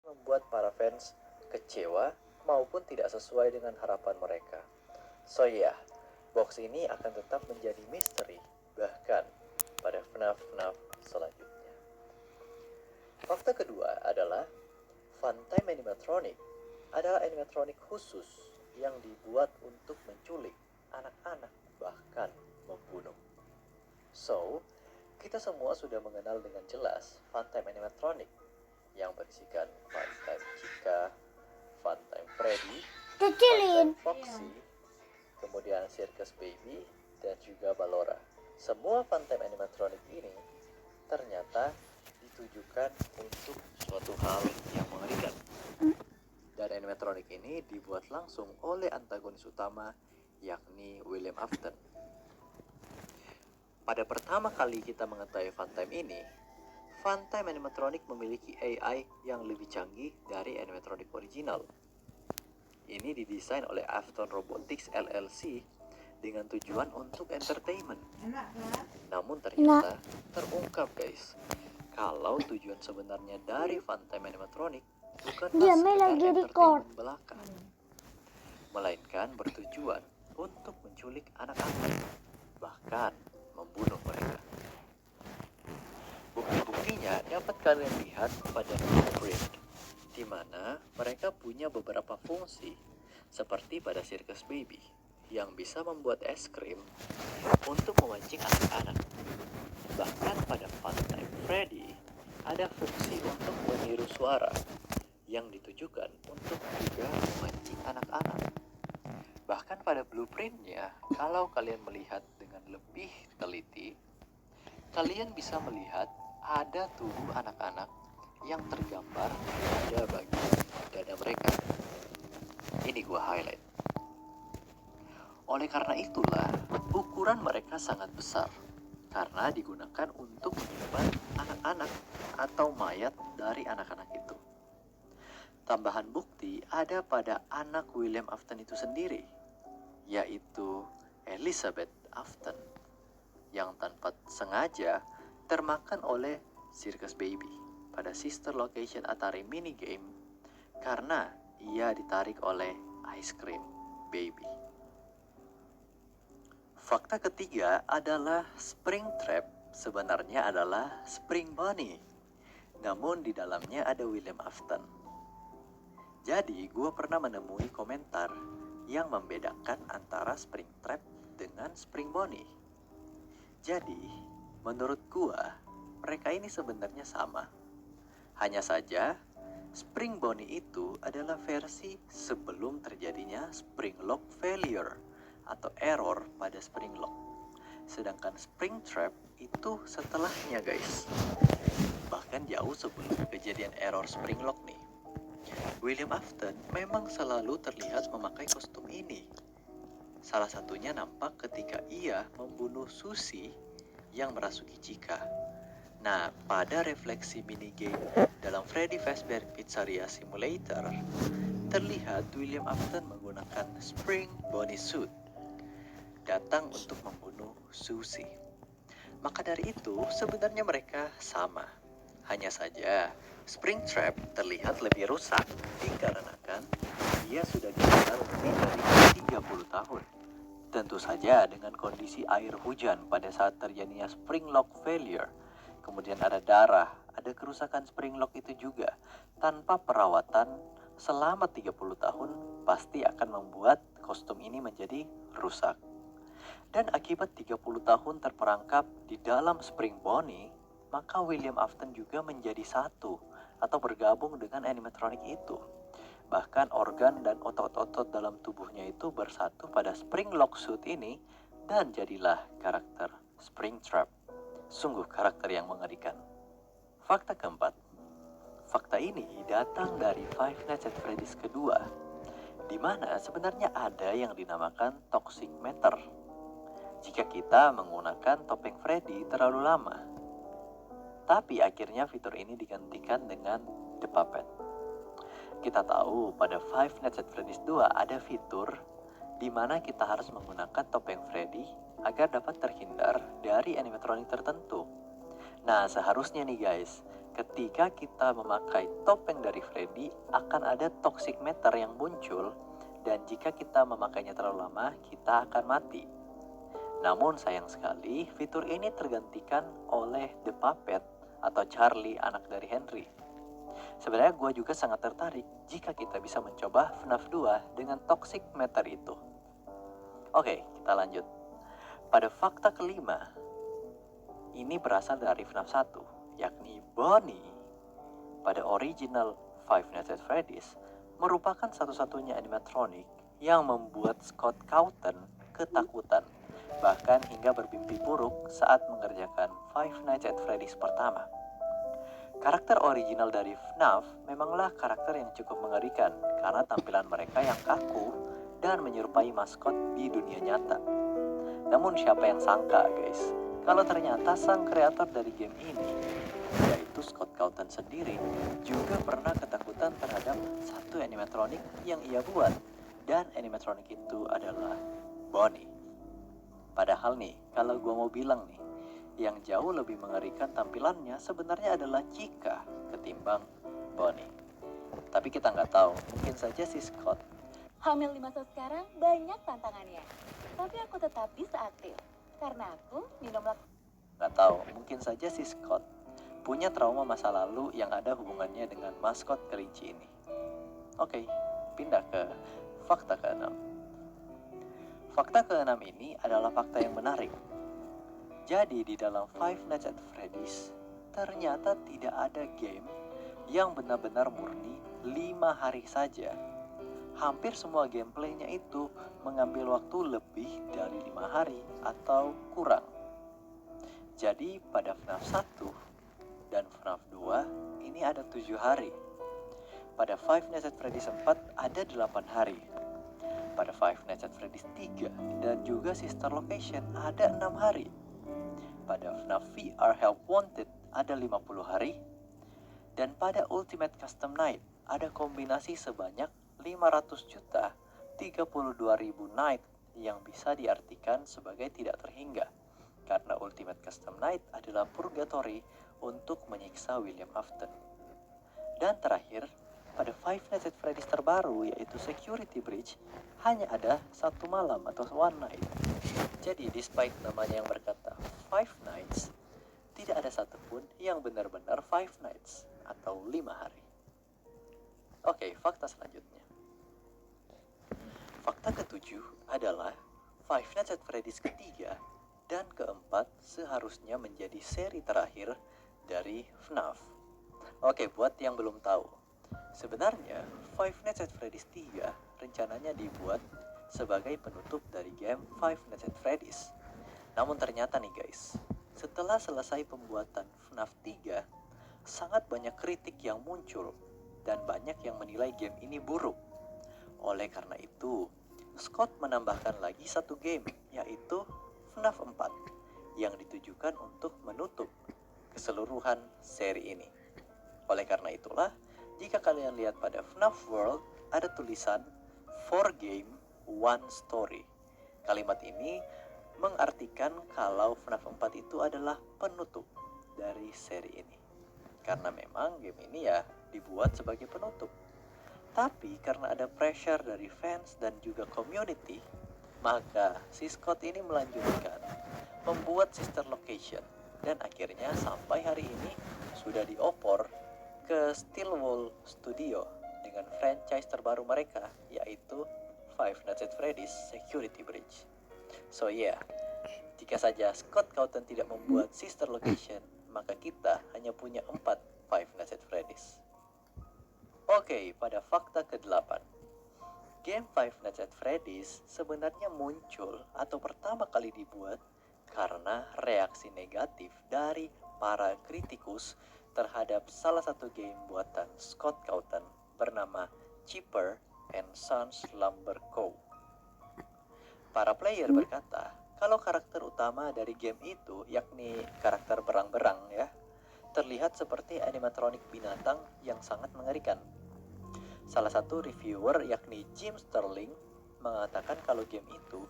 membuat para fans kecewa maupun tidak sesuai dengan harapan mereka. So ya, box ini akan tetap menjadi misteri bahkan pada FNAF-FNAF selanjutnya. Fakta kedua adalah Funtime Animatronic adalah animatronik khusus yang dibuat untuk menculik anak-anak bahkan membunuh. So, kita semua sudah mengenal dengan jelas Funtime Animatronic yang berisikan Funtime Chica, Funtime Freddy, Funtime Foxy, kemudian Circus Baby, dan juga Ballora. Semua Funtime Animatronic ini ternyata ditujukan untuk suatu hal yang mengerikan. Dan animatronic ini dibuat langsung oleh antagonis utama, yakni William Afton. Pada pertama kali kita mengetahui Funtime ini, Funtime Animatronic memiliki AI yang lebih canggih dari animatronic original. Ini didesain oleh Afton Robotics LLC dengan tujuan untuk entertainment. Namun ternyata terungkap guys, kalau tujuan sebenarnya dari Funtime Animatronic bukanlah sekedar entertainment belaka, melainkan bertujuan untuk menculik anak-anak, bahkan membunuh mereka. Bukti-buktinya dapat kalian lihat pada blueprint, di mana mereka punya beberapa fungsi, seperti pada Circus Baby, yang bisa membuat es krim untuk memancing anak-anak. Bahkan pada Funtime Freddy, ada fungsi untuk meniru suara, yang ditujukan untuk juga memancing anak-anak. Bahkan pada blueprintnya, kalau kalian melihat dengan lebih teliti, kalian bisa melihat ada tubuh anak-anak yang tergambar pada bagian dada mereka. Ini gua highlight. Oleh karena itulah, ukuran mereka sangat besar, karena digunakan untuk menyimpan anak-anak atau mayat dari anak-anak itu. Tambahan bukti ada pada anak William Afton itu sendiri, yaitu Elizabeth Afton, yang tanpa sengaja termakan oleh Circus Baby pada sister location Atari minigame karena ia ditarik oleh Ice Cream Baby. Fakta ketiga adalah Springtrap sebenarnya adalah Spring Bunny, namun di dalamnya ada William Afton. Jadi, gue pernah menemui komentar yang membedakan antara Springtrap dengan Spring Bunny. Jadi, menurut gue, mereka ini sebenarnya sama. Hanya saja, Spring Bunny itu adalah versi sebelum terjadinya Spring Lock Failure atau error pada Spring Lock. Sedangkan Springtrap itu setelahnya guys. Bahkan jauh sebelum kejadian error Spring Lock nih. William Afton memang selalu terlihat memakai kostum ini. Salah satunya nampak ketika ia membunuh Susie yang merasuki Chica. Nah, pada refleksi minigame dalam Freddy Fazbear Pizzeria Simulator, terlihat William Afton menggunakan Spring Bunny suit, datang untuk membunuh Susie. Maka dari itu, sebenarnya mereka sama. Hanya saja, Springtrap terlihat lebih rusak dikarenakan dia sudah dikenal lebih dari 30 tahun. Tentu saja dengan kondisi air hujan pada saat terjadinya Spring Lock Failure, kemudian ada darah, ada kerusakan Spring Lock itu juga, tanpa perawatan selama 30 tahun pasti akan membuat kostum ini menjadi rusak. Dan akibat 30 tahun terperangkap di dalam Spring Bunny, maka William Afton juga menjadi satu atau bergabung dengan animatronic itu. Bahkan organ dan otot-otot dalam tubuhnya itu bersatu pada Spring Lock suit ini dan jadilah karakter Springtrap. Sungguh karakter yang mengerikan. Fakta keempat. Fakta ini datang dari Five Nights at Freddy's kedua, di mana sebenarnya ada yang dinamakan Toxic Matter. Jika kita menggunakan topeng Freddy terlalu lama. Tapi akhirnya fitur ini digantikan dengan The Puppet. Kita tahu pada Five Nights at Freddy's 2 ada fitur di mana kita harus menggunakan topeng Freddy agar dapat terhindar dari animatronik tertentu. Nah, seharusnya nih guys, ketika kita memakai topeng dari Freddy, akan ada toxic matter yang muncul, dan jika kita memakainya terlalu lama, kita akan mati. Namun sayang sekali, fitur ini tergantikan oleh The Puppet atau Charlie, anak dari Henry. Sebenarnya gue juga sangat tertarik jika kita bisa mencoba FNAF 2 dengan toxic matter itu. Oke, kita lanjut. Pada fakta kelima, ini berasal dari FNAF 1, yakni Bonnie. Pada original Five Nights at Freddy's, merupakan satu-satunya animatronik yang membuat Scott Cawthon ketakutan, bahkan hingga bermimpi buruk saat mengerjakan Five Nights at Freddy's pertama. Karakter original dari FNAF memanglah karakter yang cukup mengerikan karena tampilan mereka yang kaku dan menyerupai maskot di dunia nyata. Namun siapa yang sangka guys, kalau ternyata sang kreator dari game ini, yaitu Scott Cawthon sendiri, juga pernah ketakutan terhadap satu animatronik yang ia buat, dan animatronik itu adalah Bonnie. Padahal nih, kalau gue mau bilang nih, yang jauh lebih mengerikan tampilannya sebenarnya adalah Chica ketimbang Bonnie. Tapi kita nggak tahu, mungkin saja si Scott. Hamil di masa sekarang banyak tantangannya, tapi aku tetap bisa aktif karena aku minum Nggak tahu, mungkin saja si Scott punya trauma masa lalu yang ada hubungannya dengan maskot kelinci ini. Oke, pindah ke fakta ke-6. Fakta ke-6 ini adalah fakta yang menarik. Jadi di dalam Five Nights at Freddy's, ternyata tidak ada game yang benar-benar murni 5 hari saja. Hampir semua gameplaynya itu mengambil waktu lebih dari 5 hari atau kurang. Jadi pada FNAF 1 dan FNAF 2 ini ada 7 hari. Pada Five Nights at Freddy's 4 ada 8 hari. Pada Five Nights at Freddy's 3 dan juga Sister Location ada 6 hari. Pada FNAF VR Help Wanted ada 50 hari. Dan pada Ultimate Custom Night ada kombinasi sebanyak 500 juta 32.000 night yang bisa diartikan sebagai tidak terhingga. Karena Ultimate Custom Night adalah purgatory untuk menyiksa William Afton. Dan terakhir, pada Five Nights at Freddy's terbaru yaitu Security Breach hanya ada 1 malam atau one night. Jadi despite namanya yang berkata Five Nights, tidak ada satupun yang benar-benar Five Nights atau 5 hari. Oke, fakta selanjutnya. Fakta ketujuh adalah Five Nights at Freddy's ketiga dan keempat seharusnya menjadi seri terakhir dari FNAF. Oke, buat yang belum tahu, sebenarnya Five Nights at Freddy's 3 rencananya dibuat sebagai penutup dari game Five Nights at Freddy's. Namun ternyata nih guys, setelah selesai pembuatan FNAF 3, sangat banyak kritik yang muncul dan banyak yang menilai game ini buruk. Oleh karena itu, Scott menambahkan lagi satu game, yaitu FNAF 4, yang ditujukan untuk menutup keseluruhan seri ini. Oleh karena itulah, jika kalian lihat pada FNAF World, ada tulisan 4 game, 1 story. Kalimat ini mengartikan kalau FNAF 4 itu adalah penutup dari seri ini. Karena memang game ini ya dibuat sebagai penutup. Tapi karena ada pressure dari fans dan juga community, maka si Scott ini melanjutkan membuat sister location. Dan akhirnya sampai hari ini sudah dioper ke Stillwell Studio dengan franchise terbaru mereka, yaitu Five Nights at Freddy's Security Breach. So yeah, jika saja Scott Cawthon tidak membuat sister location, maka kita hanya punya 4 Five Nights at Freddy's. Oke, pada fakta ke-8. Game Five Nights at Freddy's sebenarnya muncul atau pertama kali dibuat karena reaksi negatif dari para kritikus terhadap salah satu game buatan Scott Cawthon bernama Chipper and Sons Lumber Co. Para player berkata, kalau karakter utama dari game itu, yakni karakter berang-berang ya, terlihat seperti animatronik binatang yang sangat mengerikan. Salah satu reviewer yakni Jim Sterling mengatakan kalau game itu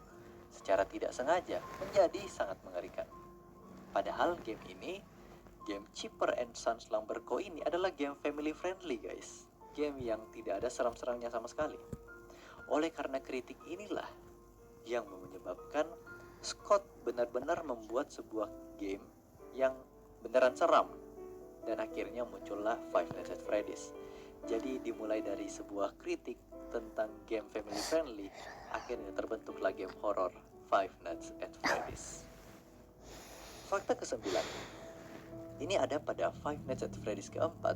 secara tidak sengaja menjadi sangat mengerikan. Padahal game ini game Chipper and Sons Lumberco ini adalah game family friendly guys. Game yang tidak ada seram-seramnya sama sekali. Oleh karena kritik inilah yang menyebabkan Scott benar-benar membuat sebuah game yang beneran seram. Dan akhirnya muncullah Five Nights at Freddy's. Jadi dimulai dari sebuah kritik tentang game family friendly, akhirnya terbentuklah game horror Five Nights at Freddy's. Fakta ke-9. Ini ada pada Five Nights at Freddy's keempat,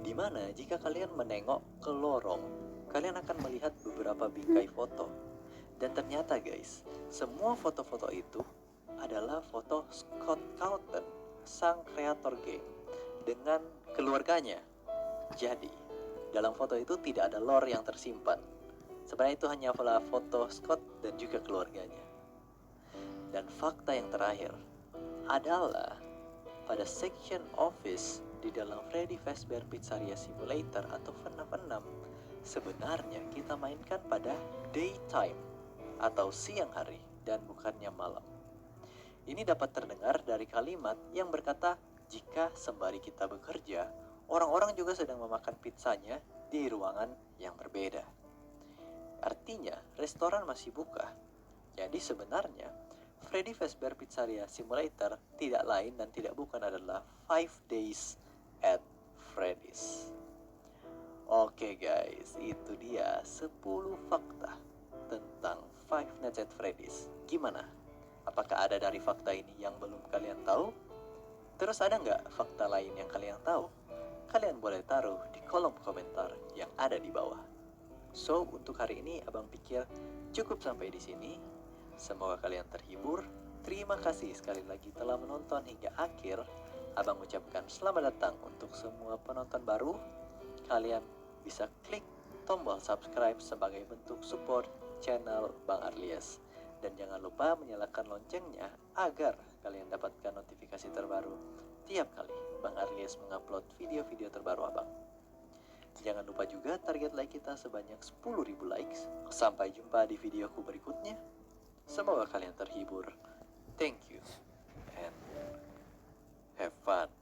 di mana jika kalian menengok ke lorong, kalian akan melihat beberapa bingkai foto. Dan ternyata guys, semua foto-foto itu adalah foto Scott Calton, sang kreator game, dengan keluarganya. Jadi, dalam foto itu tidak ada lore yang tersimpan. Sebenarnya itu hanya foto Scott dan juga keluarganya. Dan fakta yang terakhir adalah pada section office di dalam Freddy Fazbear Pizzeria Simulator atau FNAF 6, sebenarnya kita mainkan pada daytime atau siang hari dan bukannya malam. Ini dapat terdengar dari kalimat yang berkata, jika sembari kita bekerja, orang-orang juga sedang memakan pizzanya di ruangan yang berbeda. Artinya, restoran masih buka. Jadi sebenarnya, Freddy Fazbear Pizzeria Simulator tidak lain dan tidak bukan adalah 5 Days at Freddy's. Oke guys, itu dia 10 fakta tentang Five Nights at Freddy's. Gimana? Apakah ada dari fakta ini yang belum kalian tahu? Terus ada nggak fakta lain yang kalian tahu? Kalian boleh taruh di kolom komentar yang ada di bawah. So, untuk hari ini Abang pikir cukup sampai di sini. Semoga kalian terhibur. Terima kasih sekali lagi telah menonton hingga akhir. Abang ucapkan selamat datang untuk semua penonton baru. Kalian bisa klik tombol subscribe sebagai bentuk support channel Bang Arlies. Dan jangan lupa menyalakan loncengnya agar kalian dapatkan notifikasi terbaru tiap kali Bang Arlies mengupload video-video terbaru Abang. Jangan lupa juga target like kita sebanyak 10.000 likes. Sampai jumpa di videoku berikutnya. Semoga kalian terhibur. Thank you and have fun.